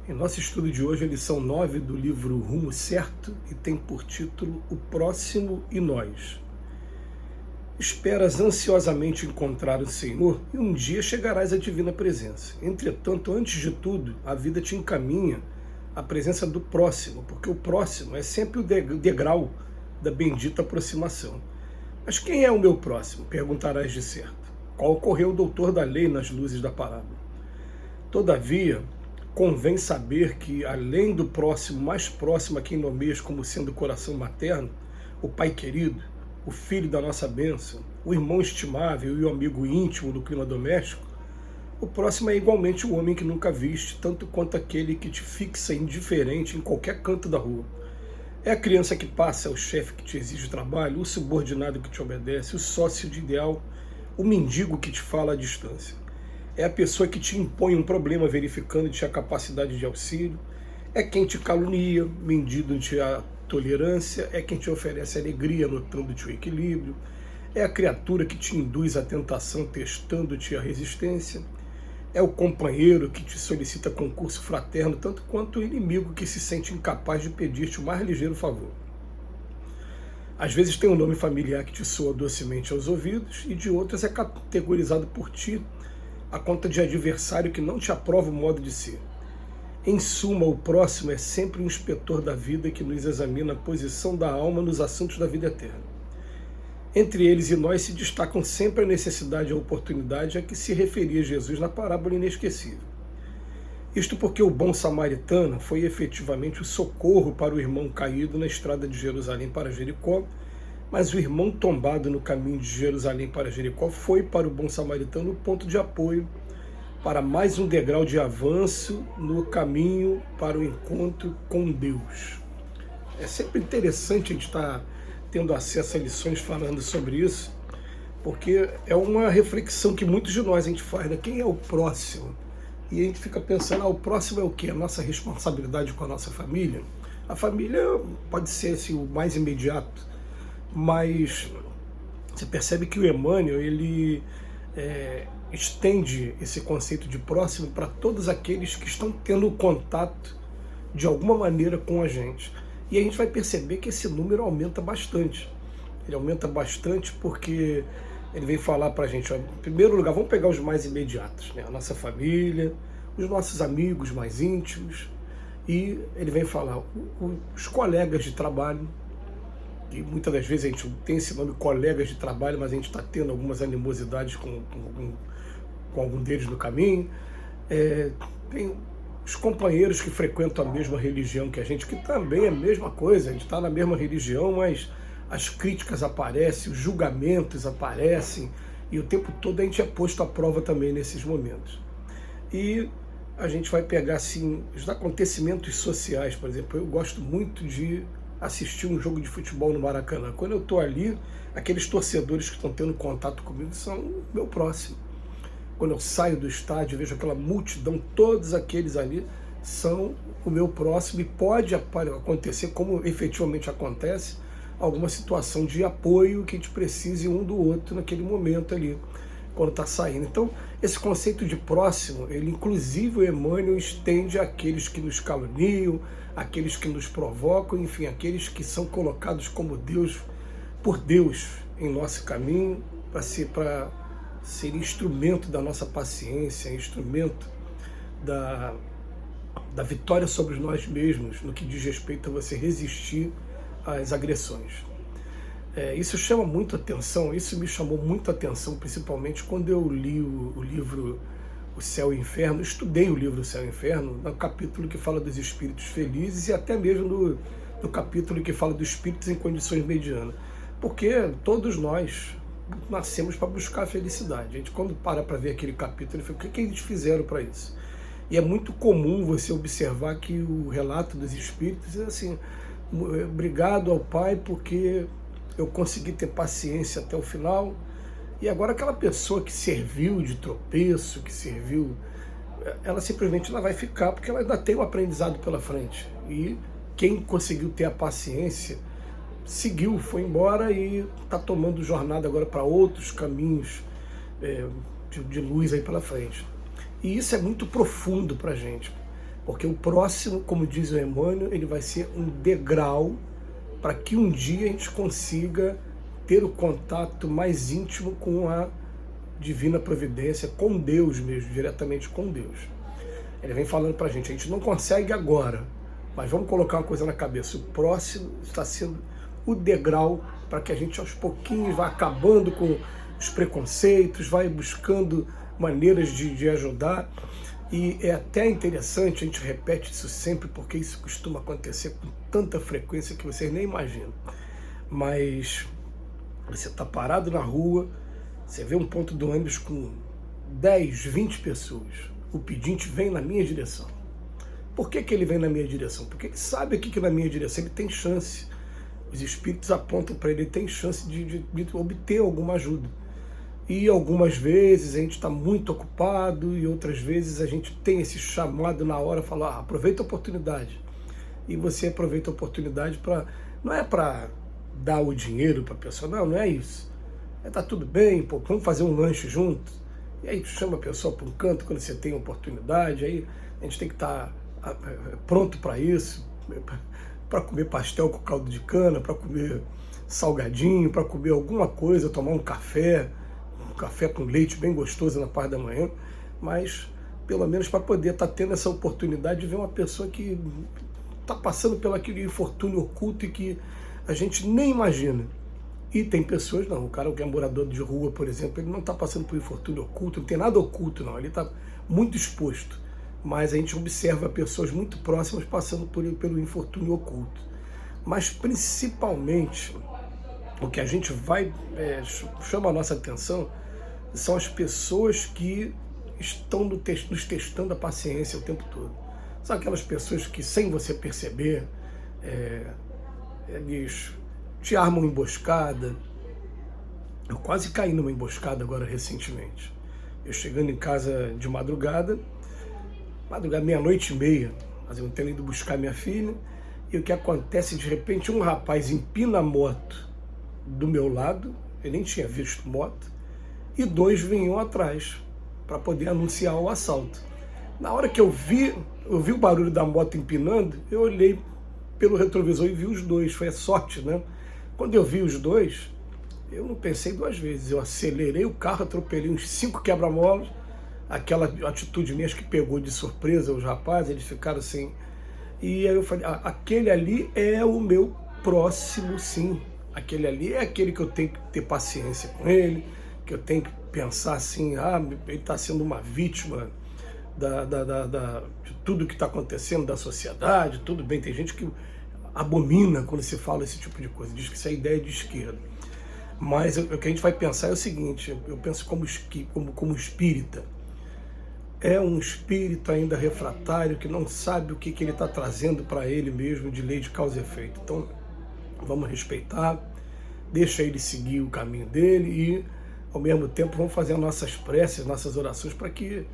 Em nosso estudo de hoje, a lição 9 do livro Rumo Certo, e tem por título O Próximo e Nós. Esperas ansiosamente encontrar o Senhor e um dia chegarás à divina presença. Entretanto, antes de tudo, a vida te encaminha à presença do próximo, porque o próximo é sempre o degrau da bendita aproximação. Mas quem é o meu próximo? Perguntarás de certo. Qual ocorreu o doutor da lei nas luzes da parábola? Todavia, convém saber que, além do próximo, mais próximo a quem nomeias como sendo o coração materno, o pai querido, o filho da nossa bênção, o irmão estimável e o amigo íntimo do clima doméstico, o próximo é igualmente o homem que nunca viste, tanto quanto aquele que te fixa indiferente em qualquer canto da rua. É a criança que passa, é o chefe que te exige trabalho, o subordinado que te obedece, o sócio de ideal, o mendigo que te fala à distância. É a pessoa que te impõe um problema verificando-te a capacidade de auxílio, é quem te calunia, medindo-te a tolerância, é quem te oferece alegria, notando-te o equilíbrio, é a criatura que te induz à tentação, testando-te a resistência, é o companheiro que te solicita concurso fraterno, tanto quanto o inimigo que se sente incapaz de pedir-te o mais ligeiro favor. Às vezes tem um nome familiar que te soa docemente aos ouvidos, e de outras é categorizado por ti a conta de adversário que não te aprova o modo de ser. Em suma, o próximo é sempre um inspetor da vida que nos examina a posição da alma nos assuntos da vida eterna. Entre eles e nós se destacam sempre a necessidade e a oportunidade a que se referia Jesus na parábola inesquecível. Isto porque o bom samaritano foi efetivamente o socorro para o irmão caído na estrada de Jerusalém para Jericó, mas o irmão tombado no caminho de Jerusalém para Jericó foi para o bom samaritano o ponto de apoio para mais um degrau de avanço no caminho para o encontro com Deus. É sempre interessante a gente estar tendo acesso a lições falando sobre isso, porque é uma reflexão que muitos de nós a gente faz, né? Quem é o próximo? E a gente fica pensando, o próximo é o quê? A nossa responsabilidade com a nossa família? A família pode ser assim, o mais imediato, mas você percebe que o Emmanuel ele estende esse conceito de próximo para todos aqueles que estão tendo contato de alguma maneira com a gente. E a gente vai perceber que esse número aumenta bastante. Ele aumenta bastante porque ele vem falar para a gente, em primeiro lugar, vamos pegar os mais imediatos, né? A nossa família, os nossos amigos mais íntimos, e ele vem falar os colegas de trabalho, e muitas das vezes a gente tem esse nome colegas de trabalho, mas a gente está tendo algumas animosidades com algum deles no caminho. Tem os companheiros que frequentam a mesma religião que a gente, que também é a mesma coisa, a gente está na mesma religião, mas as críticas aparecem, os julgamentos aparecem, e o tempo todo a gente é posto à prova também nesses momentos. E a gente vai pegar assim, os acontecimentos sociais, por exemplo, eu gosto muito de assistir um jogo de futebol no Maracanã. Quando eu estou ali, aqueles torcedores que estão tendo contato comigo são o meu próximo. Quando eu saio do estádio, vejo aquela multidão, todos aqueles ali são o meu próximo, e pode acontecer, como efetivamente acontece, alguma situação de apoio que a gente precise um do outro naquele momento ali, quando está saindo. Então, esse conceito de próximo, ele inclusive o Emmanuel estende àqueles que nos caluniam, aqueles que nos provocam, enfim, aqueles que são colocados como Deus, por Deus, em nosso caminho, para ser instrumento da nossa paciência, instrumento da vitória sobre nós mesmos, no que diz respeito a você resistir às agressões. Isso chama muito atenção, isso me chamou muito atenção, principalmente quando eu li o livro O Céu e o Inferno, estudei o livro O Céu e o Inferno, no capítulo que fala dos espíritos felizes, e até mesmo no capítulo que fala dos espíritos em condições medianas. Porque todos nós nascemos para buscar a felicidade. A gente, quando para ver aquele capítulo, fala, o que eles fizeram para isso? E é muito comum você observar que o relato dos espíritos é assim, obrigado ao Pai porque eu consegui ter paciência até o final. E agora aquela pessoa que serviu de tropeço, que serviu, ela simplesmente vai ficar, porque ela ainda tem um aprendizado pela frente. E quem conseguiu ter a paciência, seguiu, foi embora e está tomando jornada agora para outros caminhos de luz aí pela frente. E isso é muito profundo para a gente. Porque o próximo, como diz o Emmanuel, ele vai ser um degrau para que um dia a gente consiga ter o contato mais íntimo com a divina providência, com Deus mesmo, diretamente com Deus. Ele vem falando para a gente não consegue agora, mas vamos colocar uma coisa na cabeça, o próximo está sendo o degrau para que a gente aos pouquinhos vá acabando com os preconceitos, vai buscando maneiras de ajudar. E é até interessante, a gente repete isso sempre, porque isso costuma acontecer com tanta frequência que vocês nem imaginam. Mas você está parado na rua, você vê um ponto do ônibus com 10, 20 pessoas. O pedinte vem na minha direção. Por que ele vem na minha direção? Porque ele sabe aqui que na minha direção ele tem chance. Os espíritos apontam para ele, ele tem chance de obter alguma ajuda. E algumas vezes a gente está muito ocupado e outras vezes a gente tem esse chamado na hora, falar, aproveita a oportunidade. E você aproveita a oportunidade para, não é para dar o dinheiro para a pessoa, não é isso. Tá tudo bem, pô, vamos fazer um lanche junto. E aí chama a pessoa para um canto quando você tem oportunidade, aí a gente tem que estar pronto para isso, para comer pastel com caldo de cana, para comer salgadinho, para comer alguma coisa, tomar um café com leite bem gostoso na parte da manhã, mas pelo menos para poder estar tendo essa oportunidade de ver uma pessoa que está passando pelo aquele infortúnio oculto e que a gente nem imagina. E tem pessoas, não, o cara que é morador de rua, por exemplo, ele não está passando por infortúnio oculto, não tem nada oculto não, ele está muito exposto, mas a gente observa pessoas muito próximas passando pelo infortúnio oculto. Mas principalmente, o que a gente vai, chama a nossa atenção, são as pessoas que estão nos testando a paciência o tempo todo. São aquelas pessoas que, sem você perceber, eles te armam emboscada. Eu quase caí numa emboscada agora recentemente. Eu chegando em casa de madrugada, meia-noite e meia, mas eu tenho ido buscar minha filha, e o que acontece, de repente, um rapaz empina a moto do meu lado, eu nem tinha visto moto, e dois vinham atrás para poder anunciar o assalto. Na hora que eu vi o barulho da moto empinando, eu olhei pelo retrovisor e vi os dois, foi a sorte, né? Quando eu vi os dois, eu não pensei duas vezes, eu acelerei o carro, atropelei uns 5 quebra-molas, aquela atitude minha acho que pegou de surpresa os rapazes, eles ficaram assim, e aí eu falei, aquele ali é o meu próximo, sim, aquele ali é aquele que eu tenho que ter paciência com ele, que eu tenho que pensar assim, ele está sendo uma vítima de tudo que está acontecendo, da sociedade, tudo bem, tem gente que abomina quando se fala esse tipo de coisa, diz que isso é ideia de esquerda. Mas o que a gente vai pensar é o seguinte, eu penso como espírita, é um espírito ainda refratário que não sabe o que ele está trazendo para ele mesmo de lei de causa e efeito. Então, vamos respeitar, deixa ele seguir o caminho dele e, ao mesmo tempo, vamos fazer as nossas preces, nossas orações para que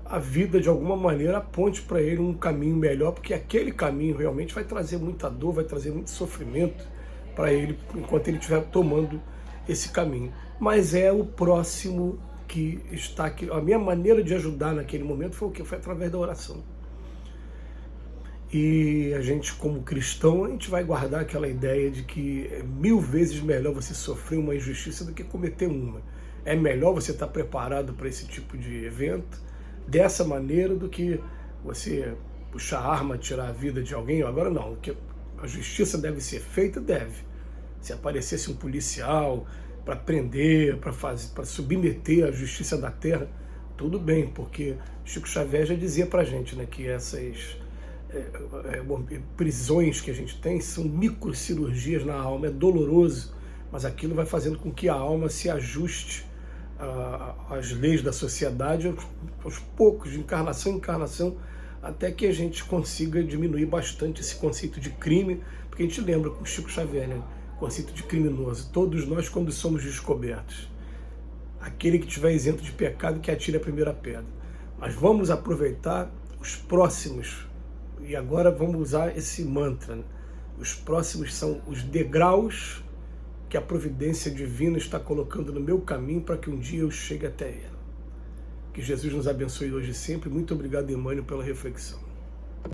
a vida, de alguma maneira, aponte para ele um caminho melhor, porque aquele caminho realmente vai trazer muita dor, vai trazer muito sofrimento para ele, enquanto ele estiver tomando esse caminho. Mas é o próximo que está aqui. A minha maneira de ajudar naquele momento foi o quê? Foi através da oração. E a gente, como cristão, a gente vai guardar aquela ideia de que é 1000 vezes melhor você sofrer uma injustiça do que cometer uma. É melhor você estar preparado para esse tipo de evento, dessa maneira, do que você puxar a arma, tirar a vida de alguém. Agora não, que a justiça deve ser feita, deve. Se aparecesse um policial para prender, para submeter a justiça da terra, tudo bem, porque Chico Xavier já dizia para a gente, né, que essas prisões que a gente tem são microcirurgias na alma, é doloroso, mas aquilo vai fazendo com que a alma se ajuste às leis da sociedade, aos poucos, de encarnação em encarnação, até que a gente consiga diminuir bastante esse conceito de crime, porque a gente lembra com o Chico Xavier, né? Conceito de criminoso, todos nós quando somos descobertos, aquele que estiver isento de pecado que atire a primeira pedra. Mas vamos aproveitar os próximos, e agora vamos usar esse mantra, né? Os próximos são os degraus que a providência divina está colocando no meu caminho para que um dia eu chegue até ela. Que Jesus nos abençoe hoje e sempre. Muito obrigado, Emmanuel, pela reflexão.